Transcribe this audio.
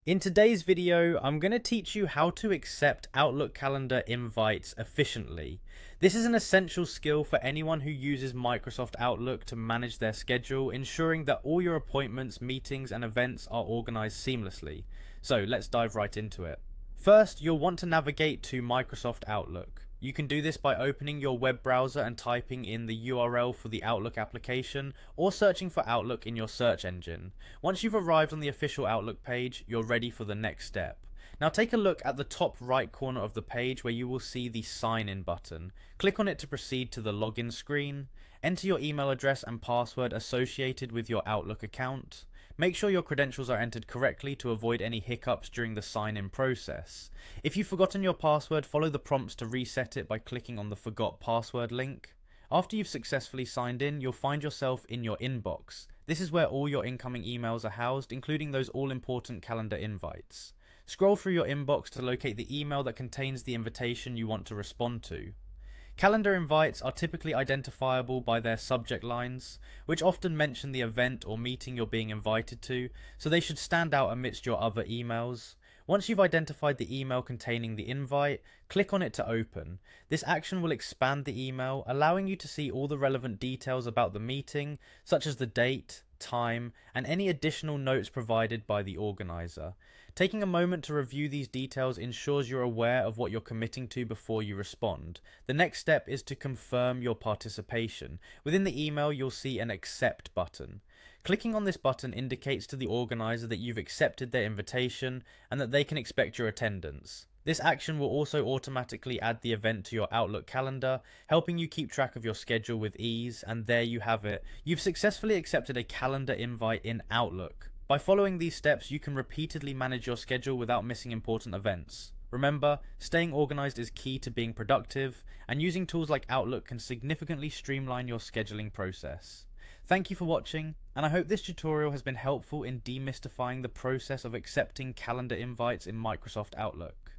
In today's video, I'm going to teach you how to accept Outlook calendar invites efficiently. This is an essential skill for anyone who uses Microsoft Outlook to manage their schedule, ensuring that all your appointments, meetings, and events are organized seamlessly. So let's dive right into it. First, you'll want to navigate to Microsoft Outlook. You can do this by opening your web browser and typing in the URL for the Outlook application, or searching for Outlook in your search engine. Once you've arrived on the official Outlook page, you're ready for the next step. Now take a look at the top right corner of the page where you will see the sign in button. Click on it to proceed to the login screen. Enter your email address and password associated with your Outlook account. Make sure your credentials are entered correctly to avoid any hiccups during the sign-in process. If you've forgotten your password, follow the prompts to reset it by clicking on the Forgot Password link. After you've successfully signed in, you'll find yourself in your inbox. This is where all your incoming emails are housed, including those all-important calendar invites. Scroll through your inbox to locate the email that contains the invitation you want to respond to. Calendar invites are typically identifiable by their subject lines, which often mention the event or meeting you're being invited to, so they should stand out amidst your other emails. Once you've identified the email containing the invite, click on it to open. This action will expand the email, allowing you to see all the relevant details about the meeting, such as the date, time, and any additional notes provided by the organizer. Taking a moment to review these details ensures you're aware of what you're committing to before you respond. The next step is to confirm your participation. Within the email, you'll see an accept button. Clicking on this button indicates to the organizer that you've accepted their invitation and that they can expect your attendance. This action will also automatically add the event to your Outlook calendar, helping you keep track of your schedule with ease, and there you have it. You've successfully accepted a calendar invite in Outlook. By following these steps, you can repeatedly manage your schedule without missing important events. Remember, staying organized is key to being productive, and using tools like Outlook can significantly streamline your scheduling process. Thank you for watching, and I hope this tutorial has been helpful in demystifying the process of accepting calendar invites in Microsoft Outlook.